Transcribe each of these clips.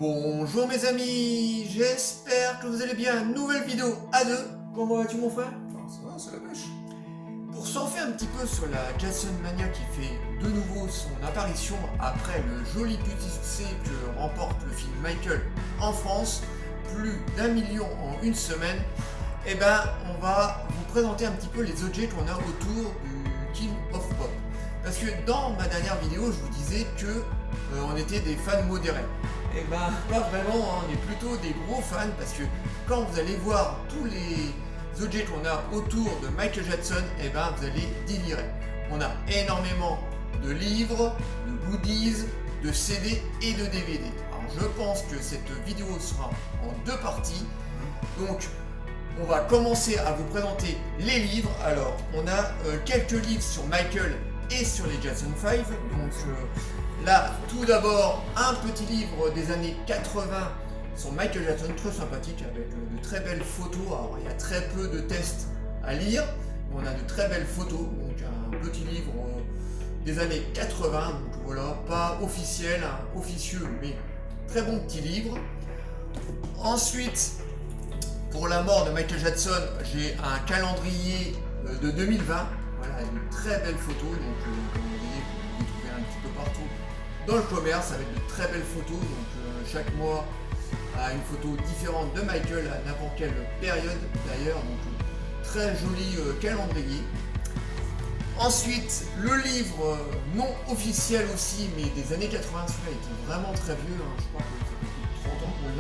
Bonjour mes amis, j'espère que vous allez bien. Nouvelle vidéo à deux. Comment vas-tu mon frère? Ça va, c'est la pêche. Pour surfer un petit peu sur la Jason Mania qui fait de nouveau son apparition après le joli petit succès que remporte le film Michael en France, plus d'1 million en une semaine, eh ben on va vous présenter un petit peu les objets qu'on a autour du King of Pop. Parce que dans ma dernière vidéo, je vous disais que on était des fans modérés. Eh ben pas vraiment, hein, on est plutôt des gros fans parce que quand vous allez voir tous les objets qu'on a autour de Michael Jackson, eh ben vous allez délirer. On a énormément de livres, de goodies, de CD et de DVD. Alors je pense que cette vidéo sera en deux parties. Donc on va commencer à vous présenter les livres. Alors on a quelques livres sur Michael et sur les Jackson 5. Donc là, tout d'abord, un petit livre des années 80 sur Michael Jackson, très sympathique, avec de très belles photos. Alors, il y a très peu de tests à lire, mais on a de très belles photos. Donc, un petit livre des années 80, donc voilà, pas officiel, hein, officieux, mais très bon petit livre. Ensuite, pour la mort de Michael Jackson, j'ai un calendrier de 2020. Voilà, une très belle photo. Donc, comme vous voyez, vous pouvez trouver un petit peu partout dans le commerce avec de très belles photos. Donc chaque mois a une photo différente de Michael à n'importe quelle période d'ailleurs. Donc très joli calendrier. Ensuite, le livre non officiel aussi, mais des années 80, celui-là était vraiment très vieux. Hein. Je crois que ça fait plus de 30 ans qu'on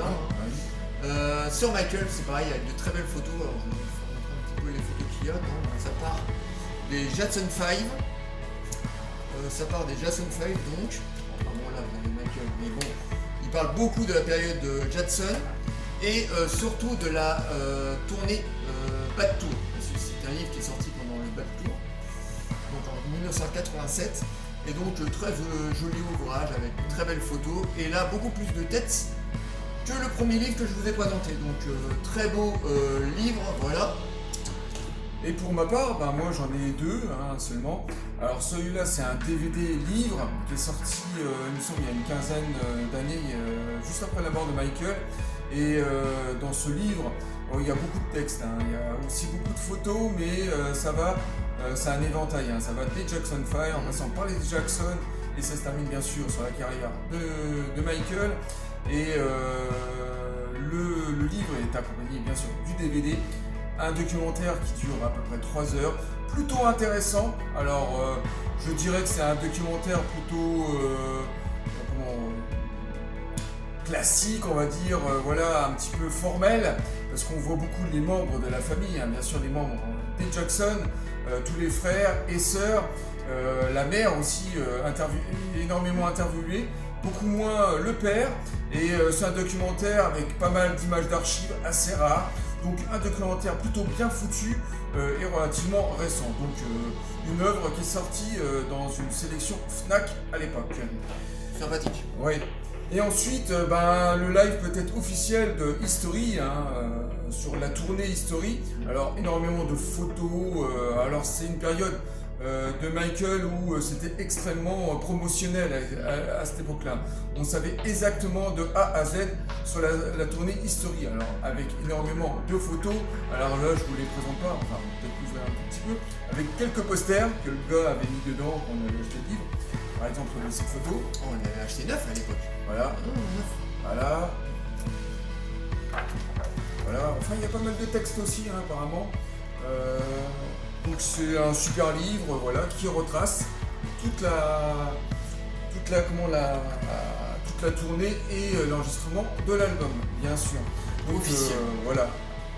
l'a. Sur Michael, c'est pareil, avec de très belles photos. Alors je vais vous montrer un petit peu les photos qu'il y a. Donc, ça part des Jackson 5. Ça part des Jackson 5 donc. Bon là vous avez Michael, mais bon, il parle beaucoup de la période de Jackson et surtout de la tournée Back Tour. Parce que c'est un livre qui est sorti pendant le Back Tour, donc en 1987. Et donc très joli ouvrage avec de très belles photos. Et là beaucoup plus de textes que le premier livre que je vous ai présenté. Donc très beau livre, voilà. Et pour ma part, moi j'en ai deux seulement. Alors celui-là c'est un DVD livre qui est sorti il me semble il y a une quinzaine d'années, juste après la mort de Michael. Et dans ce livre, il y a beaucoup de textes, il y a aussi beaucoup de photos, mais c'est un éventail. Ça va des Jackson 5 en passant par les Jackson, et ça se termine bien sûr sur la carrière de Michael. Et le livre est accompagné bien sûr du DVD. Un documentaire qui dure à peu près 3 heures, plutôt intéressant. Alors je dirais que c'est un documentaire plutôt classique, on va dire, voilà, un petit peu formel, parce qu'on voit beaucoup les membres de la famille, bien sûr les membres des Jackson, tous les frères et sœurs, la mère aussi énormément interviewée, beaucoup moins le père, et c'est un documentaire avec pas mal d'images d'archives assez rares. Donc un documentaire plutôt bien foutu et relativement récent. Donc une œuvre qui est sortie dans une sélection Fnac à l'époque. Sympathique. Oui. Et ensuite, le live peut-être officiel de History, sur la tournée History. Alors énormément de photos. Alors c'est une période de Michael où c'était extrêmement promotionnel à cette époque-là. On savait exactement de A à Z sur la tournée History, alors avec énormément de photos. Alors là, je vous les présente pas, enfin peut-être vous verrez un tout petit peu, avec quelques posters que le gars avait mis dedans quand on avait acheté le livre. Par exemple, cette photo. Oh, on avait acheté 9 à l'époque. Voilà. Voilà. Voilà. Enfin, il y a pas mal de textes aussi, apparemment. Donc c'est un super livre, voilà, qui retrace toute la tournée et l'enregistrement de l'album, bien sûr. Donc officiel. Voilà,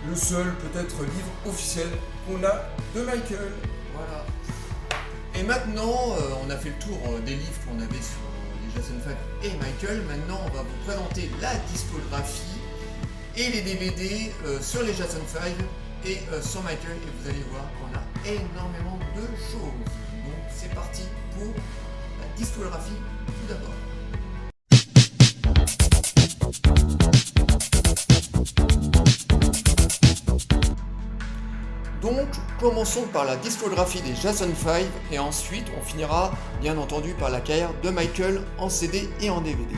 le seul peut-être livre officiel qu'on a de Michael. Voilà. Et maintenant, on a fait le tour des livres qu'on avait sur les Jackson 5 et Michael. Maintenant, on va vous présenter la discographie et les DVD sur les Jackson 5 et sur Michael, et vous allez voir qu'on a énormément de choses. Donc c'est parti pour la discographie tout d'abord. Donc commençons par la discographie des Jackson 5 et ensuite on finira bien entendu par la carrière de Michael en CD et en DVD.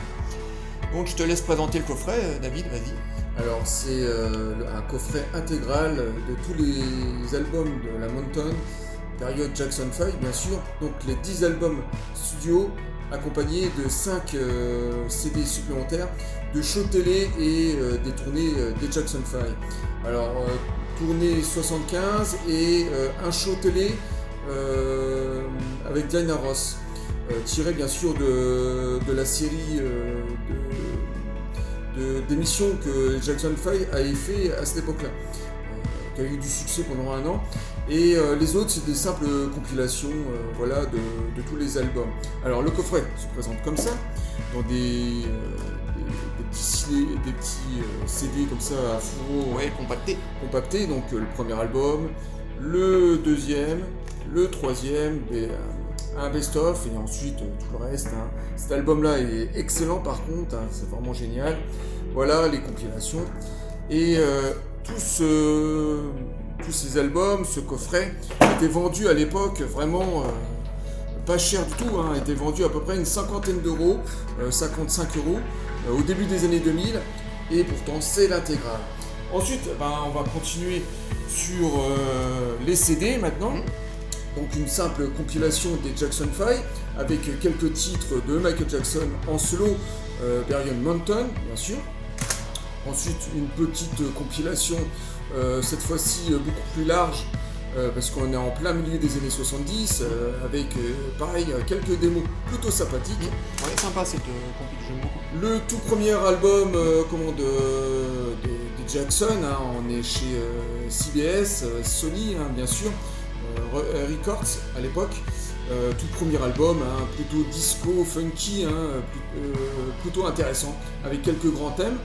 Donc je te laisse présenter le coffret, David, vas-y. Alors c'est un coffret intégral de tous les albums de la Mountain, période Jackson 5 bien sûr, donc les 10 albums studio accompagnés de 5 CD supplémentaires de shows télé et des tournées des Jackson 5. Alors tournée 75 et un show télé avec Diana Ross, tiré bien sûr de la série d'émissions que Jackson 5 avait fait à cette époque-là, qui a eu du succès pendant un an. Et les autres, c'est des simples compilations voilà, de tous les albums. Alors le coffret se présente comme ça, dans des petits CD comme ça à fourreau compactés. Donc le premier album, le deuxième, le troisième, un best-of et ensuite tout le reste. Cet album-là est excellent par contre, c'est vraiment génial. Voilà les compilations. Et tous ces albums, ce coffret, était vendu à l'époque vraiment pas cher du tout, était vendu à peu près une cinquantaine d'euros, 55 euros, au début des années 2000, et pourtant c'est l'intégrale. Ensuite, on va continuer sur les CD maintenant. Donc une simple compilation des Jackson 5 avec quelques titres de Michael Jackson en solo, période Mountain bien sûr. Ensuite une petite compilation, cette fois-ci beaucoup plus large, parce qu'on est en plein milieu des années 70, avec pareil quelques démos plutôt sympathiques. Ouais, sympa cette compil, j'aime beaucoup. Le tout premier album des Jackson, on est chez CBS, Sony bien sûr, Records à l'époque. Tout premier album, plutôt disco, funky, plutôt intéressant, avec quelques grands thèmes,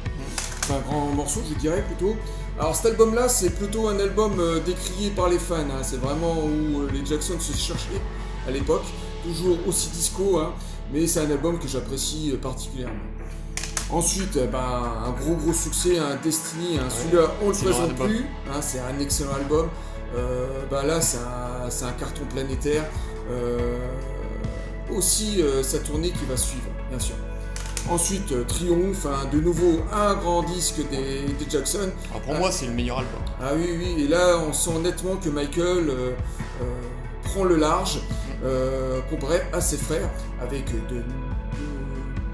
grands morceaux je dirais plutôt. Alors cet album là c'est plutôt un album décrié par les fans, c'est vraiment où les Jackson se cherchaient à l'époque, toujours aussi disco, mais c'est un album que j'apprécie particulièrement. Ensuite, un gros succès, Destiny, celui-là on ne le présente plus, c'est un excellent album. Là c'est un carton planétaire, aussi sa tournée qui va suivre bien sûr. Ensuite Triomphe, de nouveau un grand disque des Jackson. Pour moi c'est le meilleur album. Oui, et là on sent nettement que Michael prend le large comparé à ses frères, avec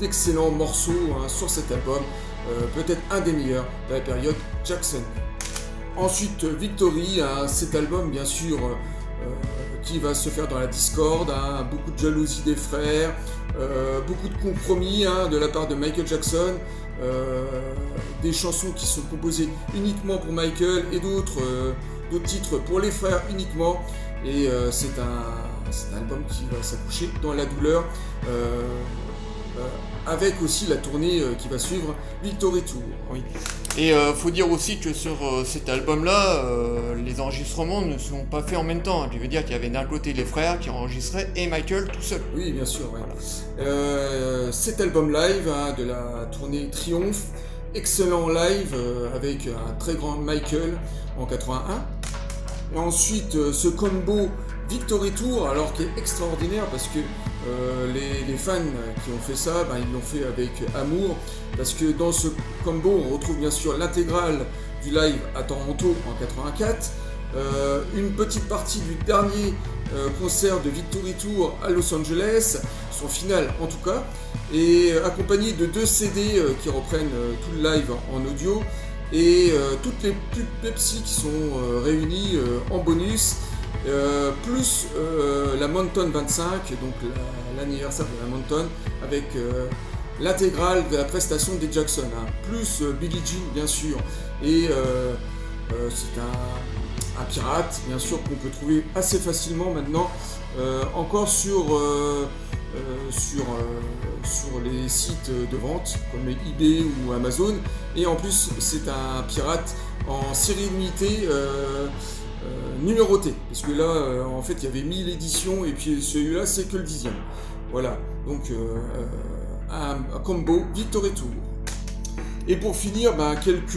d'excellents morceaux sur cet album, peut-être un des meilleurs de la période Jackson. Ensuite Victory, cet album bien sûr qui va se faire dans la discorde, beaucoup de jalousie des frères, beaucoup de compromis de la part de Michael Jackson, des chansons qui sont composées uniquement pour Michael et d'autres titres pour les frères uniquement, et c'est un album qui va s'accoucher dans la douleur, avec aussi la tournée qui va suivre, Victory Tour. Oui. Et faut dire aussi que sur cet album-là, les enregistrements ne sont pas faits en même temps. Tu veux dire qu'il y avait d'un côté les frères qui enregistraient et Michael tout seul. Oui, bien sûr. Ouais. Voilà. Cet album live de la tournée Triomphe, excellent live avec un très grand Michael en 81. Et ensuite, ce combo Victory Tour, alors qui est extraordinaire parce que les fans qui ont fait ça, ils l'ont fait avec amour, parce que dans ce combo on retrouve bien sûr l'intégrale du live à Toronto en 84, une petite partie du dernier concert de Victory Tour à Los Angeles, son final en tout cas, et accompagné de 2 CD qui reprennent tout le live en audio, et toutes les pubs Pepsi qui sont réunies en bonus, plus la Mountain 25, donc l'anniversaire de la Mountain, avec l'intégrale de la prestation des Jackson, plus Billie Jean bien sûr, et c'est un pirate bien sûr qu'on peut trouver assez facilement maintenant, encore sur les sites de vente comme eBay ou Amazon, et en plus c'est un pirate en série limitée, numéroté, parce que là en fait il y avait 1000 éditions et puis celui-là c'est que le 10e. Voilà, donc un combo Victory Tour. Et pour finir, quelques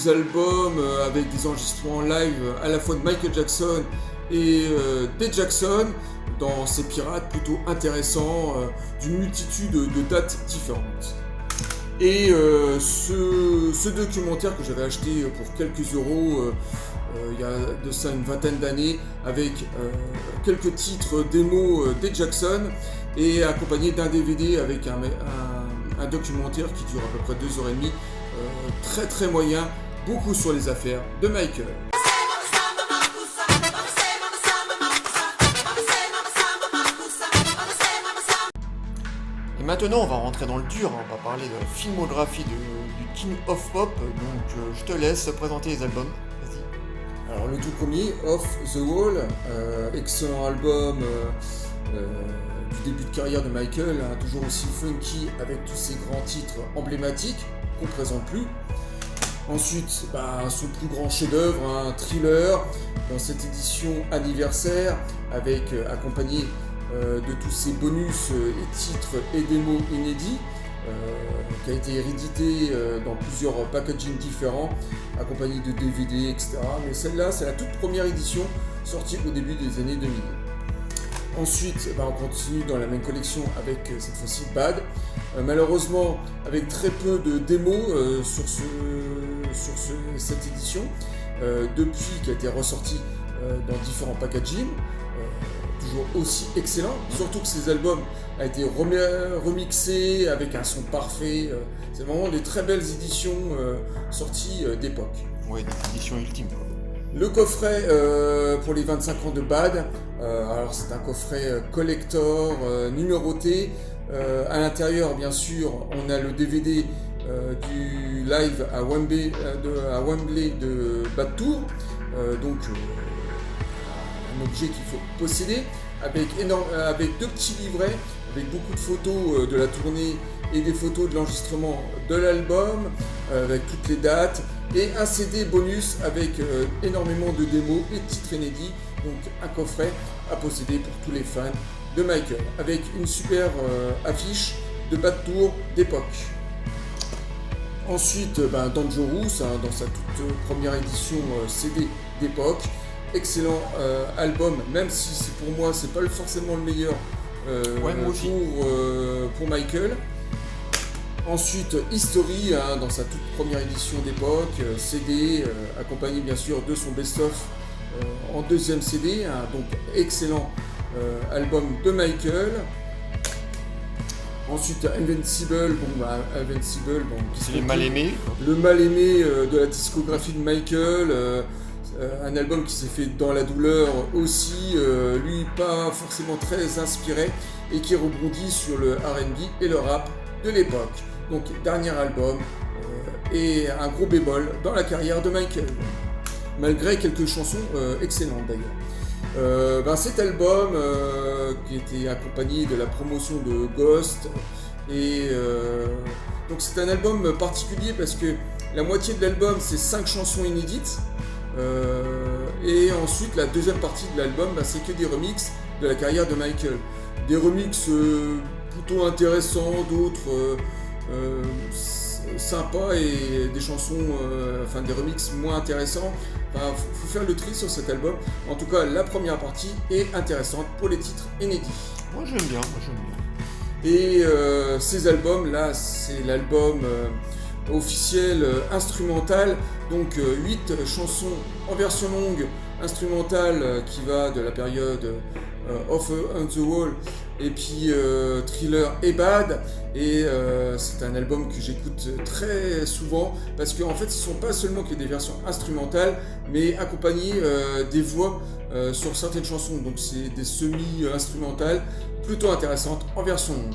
albums avec des enregistrements live à la fois de Michael Jackson et des Jackson, dans ces pirates plutôt intéressants, d'une multitude de dates différentes. Et ce documentaire que j'avais acheté pour quelques euros il y a de ça une vingtaine d'années, avec quelques titres démos des Jackson, et accompagné d'un DVD avec un documentaire qui dure à peu près 2h30, très très moyen, beaucoup sur les affaires de Michael. Et maintenant on va rentrer dans le dur, on va parler de la filmographie du King of Pop, donc je te laisse présenter les albums, vas-y. Alors le tout premier, Off the Wall, excellent album du début de carrière de Michael, hein, toujours aussi funky avec tous ses grands titres emblématiques qu'on ne présente plus. Ensuite, son plus grand chef-d'œuvre, un Thriller, dans cette édition anniversaire, avec accompagné de tous ces bonus et titres et démos inédits, qui a été hérédité dans plusieurs packagings différents, accompagné de DVD, etc. Mais celle-là, c'est la toute première édition sortie au début des années 2000. Ensuite, on continue dans la même collection avec cette fois-ci Bad. Malheureusement, avec très peu de démos sur cette édition, depuis qui a été ressorti dans différents packagings, toujours aussi excellent, surtout que ces albums ont été remixés avec un son parfait. C'est vraiment des très belles éditions sorties d'époque. Oui, des éditions ultimes. Le coffret pour les 25 ans de Bad, alors c'est un coffret collector numéroté. À l'intérieur, bien sûr, on a le DVD du live à Wembley de Bad Tour, donc un objet qu'il faut posséder, avec deux petits livrets, avec beaucoup de photos de la tournée et des photos de l'enregistrement de l'album, avec toutes les dates, et un CD bonus avec énormément de démos et de titres inédits, donc un coffret à posséder pour tous les fans de Michael, avec une super affiche de Bad Tour d'époque. Ensuite, Dangerous, dans sa toute première édition CD d'époque, excellent album, même si pour moi c'est pas forcément le meilleur pour Michael. Ensuite, History, dans sa toute première édition d'époque, CD, accompagné bien sûr de son best-of en deuxième CD, donc excellent album de Michael. Ensuite, Invincible, c'est le mal aimé. Le mal aimé de la discographie de Michael, un album qui s'est fait dans la douleur aussi, lui pas forcément très inspiré, et qui rebondit sur le R&B et le rap de l'époque. Donc dernier album et un gros bémol dans la carrière de Michael, malgré quelques chansons excellentes d'ailleurs. Cet album qui était accompagné de la promotion de Ghost, et donc c'est un album particulier parce que la moitié de l'album c'est 5 chansons inédites, et ensuite la deuxième partie de l'album c'est que des remixes de la carrière de Michael, des remixes plutôt intéressants, d'autres sympas, et des chansons, des remixes moins intéressants. Faut faire le tri sur cet album. En tout cas, la première partie est intéressante pour les titres inédits. Moi j'aime bien. Et ces albums là, c'est l'album officiel instrumental, donc 8 chansons en version longue instrumentale qui va de la période Off the Wall et puis Thriller et Bad, et c'est un album que j'écoute très souvent parce qu'en fait ce ne sont pas seulement que des versions instrumentales mais accompagnées des voix sur certaines chansons, donc c'est des semi-instrumentales plutôt intéressantes en version longue,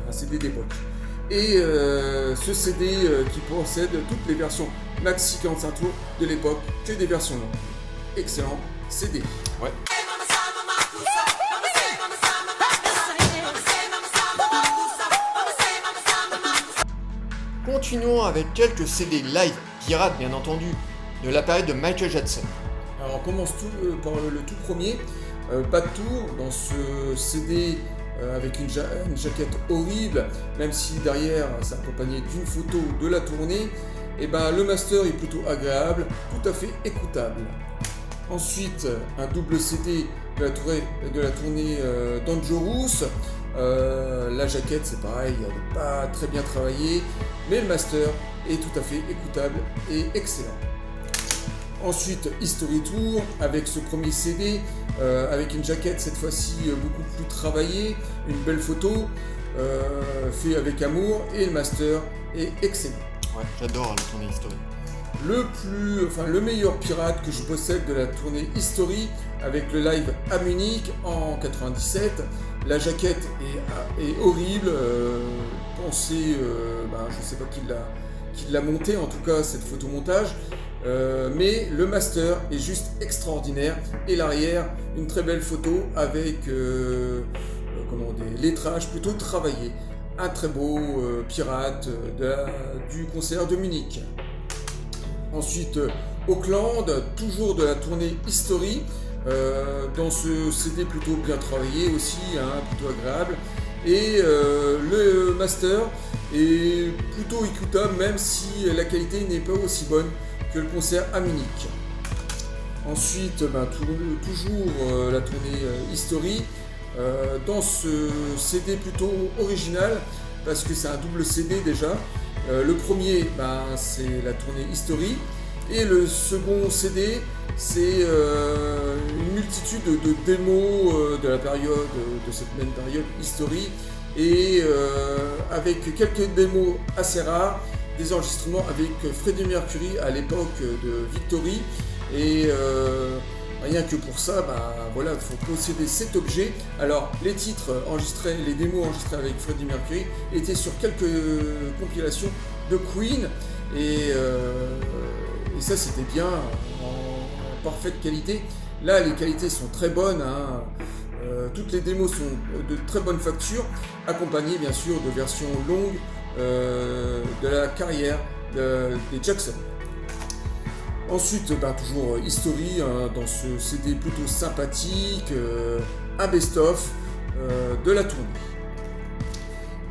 un CD d'époque. Et ce CD qui possède toutes les versions maxi 45 tours de l'époque, que des versions longues. Excellent CD. Ouais. Continuons avec quelques CD live pirates bien entendu de la période de Michael Jackson. Alors on commence par le tout premier, Bad Tour, dans ce CD avec une jaquette horrible, même si derrière c'est accompagné d'une photo de la tournée, et le master est plutôt agréable, tout à fait écoutable. Ensuite, un double CD de la tournée Dangerous. La jaquette, c'est pareil, elle n'est pas très bien travaillée, mais le master est tout à fait écoutable et excellent. Ensuite, History Tour avec ce premier CD, avec une jaquette cette fois-ci beaucoup plus travaillée, une belle photo, fait avec amour, et le master est excellent. Ouais, j'adore la tournée History. Le meilleur pirate que je possède de la tournée History, avec le live à Munich en 97. La jaquette est horrible, pensez, je sais pas qui l'a monté, en tout cas cette photomontage, mais le master est juste extraordinaire, et l'arrière, une très belle photo avec des lettrages plutôt travaillés. Un très beau pirate du concert de Munich. Ensuite, Auckland, toujours de la tournée History, dans ce CD plutôt bien travaillé aussi, plutôt agréable. Et le master est plutôt écoutable, même si la qualité n'est pas aussi bonne que le concert à Munich. Ensuite, toujours la tournée History, dans ce CD plutôt original, parce que c'est un double CD déjà. Le premier, c'est la tournée History, et le second CD, c'est une multitude de démos de la période, de cette même période History, et avec quelques démos assez rares, des enregistrements avec Freddie Mercury à l'époque de Victory, et rien que pour ça, il faut posséder cet objet. Alors, les titres enregistrés, les démos enregistrées avec Freddie Mercury étaient sur quelques compilations de Queen, et ça c'était bien, en parfaite qualité. Là, les qualités sont très bonnes, toutes les démos sont de très bonne facture, accompagnées bien sûr de versions longues de la carrière des Jackson. Ensuite, toujours History, dans ce CD plutôt sympathique, un best-of de la tournée.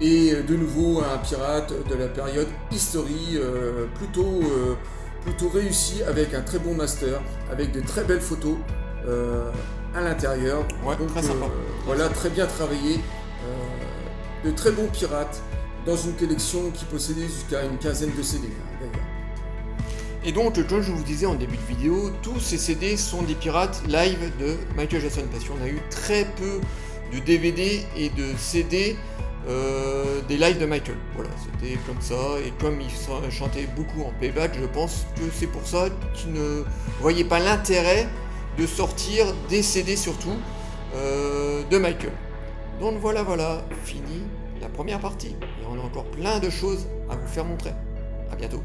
Et de nouveau un pirate de la période History, plutôt réussi, avec un très bon master, avec de très belles photos à l'intérieur. Ouais, donc très sympa. Très bien travaillé, de très bons pirates dans une collection qui possédait jusqu'à une quinzaine de CD d'ailleurs. Et donc, comme je vous disais en début de vidéo, tous ces CD sont des pirates live de Michael Jackson, parce qu'on a eu très peu de DVD et de CD des lives de Michael. Voilà, c'était comme ça, et comme il chantait beaucoup en playback, je pense que c'est pour ça qu'il ne voyait pas l'intérêt de sortir des CD surtout de Michael. Donc voilà, fini la première partie, et on a encore plein de choses à vous faire montrer. À bientôt.